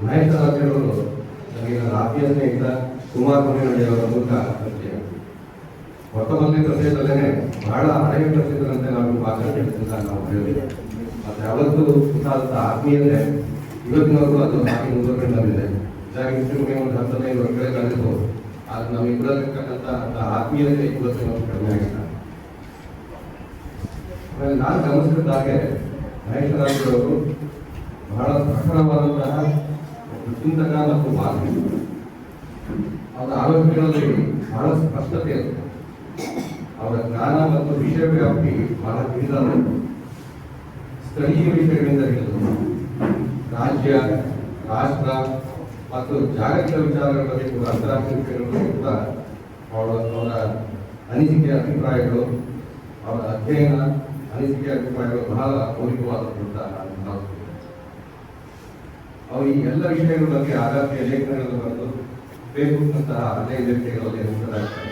ನಾಯಕರಾಗಿರೋರು ನನಗೆ ನನ್ನ ಆತ್ಮೀಯ ಸ್ನೇಹಿತ ಕುಮಾರ್ ಮುನಿಯವರ ಮೂಲಕ ಪರಿಚಯ. ಹೊಸಮಲ್ಲಿ ಪ್ರದೇಶದಲ್ಲೇ ಬಹಳ ಹಳೆಯ ಪ್ರದೇಶದಂತೆ ನಾವು ಮಾತನಾಡಿದ್ರಿಂದ ನಾವು ಹೇಳಿದ್ವಿ. ಮತ್ತು ಯಾವತ್ತೂ ಉಂಟಾದಂಥ ಆತ್ಮೀಯತೆ ಇವತ್ತಿನವರೆಗೂ ಅದು ಹಾಗೆ ಮುಂದುವರೆದು ಬಂದಿದೆ. ಹೀಗಾಗಿ ನಿಮಗೆ ಒಂದು 15 ವರ್ಷಗಳ ಕಳೆದು ಅದು ನಮ್ಮಿಬ್ಬರಲ್ಲಿರ್ತಕ್ಕಂಥ ಆತ್ಮೀಯತೆ ಇವತ್ತಿನ ಕಡಿಮೆ ಆಗಿಲ್ಲ. ಆಮೇಲೆ ನಾನು ಗಮನಿಸಿದ ನಾಯಕರಾಗಿರೋರು ಬಹಳ ಪ್ರಖರವಾದಂತಹ ಚಿಂತಕ ಮತ್ತು ಮಾತು, ಅವರ ಆಲೋಚನೆಗಳಲ್ಲಿ ಬಹಳ ಸ್ಪಷ್ಟತೆ ಇರುತ್ತೆ. ಅವರ ಜ್ಞಾನ ಮತ್ತು ವಿಷಯ ವ್ಯಾಪ್ತಿ ಬಹಳ ತಿಳಿದ ಸ್ಥಳೀಯ ವಿಷಯಗಳಿಂದ ಹಿಡಿದು ರಾಜ್ಯ, ರಾಷ್ಟ್ರ ಮತ್ತು ಜಾಗತಿಕ ವಿಚಾರಗಳ ಬಗ್ಗೆ ಕೂಡ ಅಂತಾರಾಷ್ಟ್ರೀಯ ವಿಷಯಗಳು ಕೂಡ ಅವರ ಅನಿಸಿಕೆ ಅಭಿಪ್ರಾಯಗಳು, ಅವರ ಅಧ್ಯಯನ ಅನಿಸಿಕೆ ಅಭಿಪ್ರಾಯಗಳು ಬಹಳ ಮೌಲಿಕವಾದದ್ದು ಅಂತ ನಾನು ಭಾವಿಸ್ತೇನೆ. ಅವರು ಈ ಎಲ್ಲ ವಿಷಯಗಳ ಬಗ್ಗೆ ಆಗಾಗ್ಗೆ ಲೇಖನಗಳನ್ನು ಬರೆದು ಫೇಸ್ಬುಕ್ನಂತಹ ಅನೇಕ ವೇದಿಕೆಗಳಲ್ಲಿ ಮುಖರಾಗ್ತಾರೆ.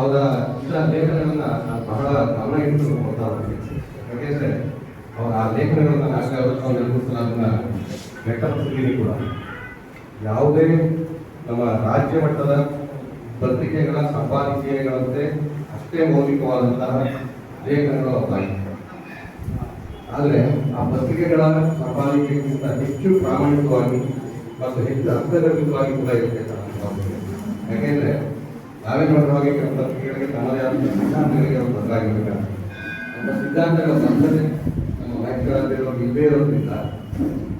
ಅವರ ಇಂಥ ಲೇಖನಗಳನ್ನ ನಾನು ಬಹಳ ಗಮನ ಇಟ್ಟು ನೋಡ್ತಾ ಹೋಗ್ತೀನಿ. ಯಾಕೆಂದರೆ ಅವರ ಆ ಲೇಖನಗಳನ್ನ ಅದನ್ನ ವ್ಯಕ್ತಪಡಿಸಿದ್ದೀನಿ ಕೂಡ. ಯಾವುದೇ ನಮ್ಮ ರಾಜ್ಯ ಮಟ್ಟದ ಪತ್ರಿಕೆಗಳ ಸಂಪಾದಕೀಯಗಳಂತೆ ಅಷ್ಟೇ ಮೌಲಿಕವಾದಂತಹ ಲೇಖನಗಳು ಅವರಾಗಿವೆ. ಆದರೆ ಆ ಪತ್ರಿಕೆಗಳ ಸಂಪಾದಕೀಯಕ್ಕಿಂತ ಹೆಚ್ಚು ಪ್ರಾಮಾಣಿಕವಾಗಿ ಮತ್ತು ಹೆಚ್ಚು ಅರ್ಥಗರ್ಭಿತವಾಗಿ ಕೂಡ ಇರುತ್ತೆ. ಯಾಕೆಂದರೆ ನಾವೇ ನೋಡುವಾಗ ಪತ್ರಿಕೆಗಳಿಗೆ ತಮ್ಮದೇ ಆದ ಸಿದ್ಧಾಂತಗಳಿಗೆ ಅವರು ಬದಲಾಗಿರ್ಬೇಕಾಗ್ತದೆ. ನಮ್ಮ ಸಿದ್ಧಾಂತಗಳ ಬದ್ಧತೆ ನಮ್ಮ ವ್ಯಾಖ್ಯಾನಗಳು ಇಲ್ಲೇ ಇರೋದ್ರಿಂದ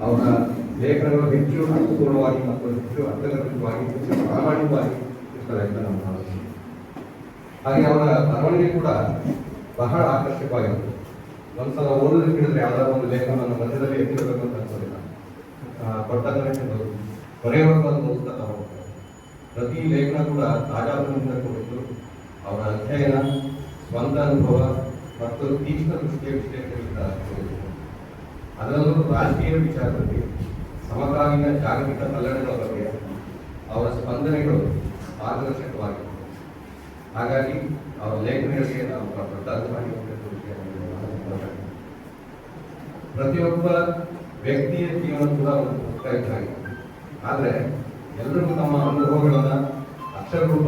ಅವರ ಲೇಖನಗಳು ಹೆಚ್ಚು ಅರ್ಥಪೂರ್ಣವಾಗಿ ಮತ್ತು ಹೆಚ್ಚು ಅರ್ಥಗರ್ಭಿತವಾಗಿ ಹೆಚ್ಚು ಪ್ರಾಮಾಣಿಕವಾಗಿ ಇರ್ತಾರೆ ಅಂತ ನಾವು ಭಾವಿಸ್ತೀವಿ. ಹಾಗೆ ಅವರ ಬರವಣಿಗೆ ಕೂಡ ಬಹಳ ಆಕರ್ಷಕವಾಗಿರುತ್ತೆ. ಒಂದ್ಸಲ ಓದೋದಕ್ಕೆ ಹೇಳಿದ್ರೆ ಯಾವ್ದಾದ್ರು ಒಂದು ಲೇಖನವನ್ನು ಮಧ್ಯದಲ್ಲಿ ಎತ್ತಿರಬೇಕು ಅಂತ ಅನ್ಸೋದಿಲ್ಲ. ಕೊಡ್ತಕ್ಕಂಥದ್ದು ಕೊನೆಯವರೆಗೂ ಅದು ಓದಿಸ್ತಾ ಹೋಗ್ತಾರೆ. ಪ್ರತಿ ಲೇಖನ ಕೂಡ ತಾಜಾತನದಿಂದ ಕೂಡಿದ್ದು ಅವರ ಅಧ್ಯಯನ, ಸ್ವಂತ ಅನುಭವ ಮತ್ತು ತೀಕ್ಷ್ಣ ದೃಷ್ಟಿಯ ವಿಷಯಗಳಿಂದ ಅದರಲ್ಲೂ ರಾಜಕೀಯ ವಿಚಾರದಲ್ಲಿ ಸಮಕಾಲೀನ ಜಾಗತಿಕ ಕಲ್ಯಾಣಗಳ ಬಗ್ಗೆ ಅವರ ಸ್ಪಂದನೆಗಳು ಮಾರ್ಗದರ್ಶಕವಾಗಿವೆ. ಹಾಗಾಗಿ ಅವರ ಲೇಖನಗಳಿಗೆ ನಾವು ಪ್ರಧಾನವಾಗಿ ಪ್ರತಿಯೊಬ್ಬ ವ್ಯಕ್ತಿಯ ಜೀವನ ಕೂಡ ಒಂದು ಪುಸ್ತಕ ಇದ್ದಾಗಿದೆ. ಆದರೆ ಎಲ್ಲರಿಗೂ ತಮ್ಮ ಅನುಭವಗಳನ್ನು ಅಕ್ಷರ ರೂಪ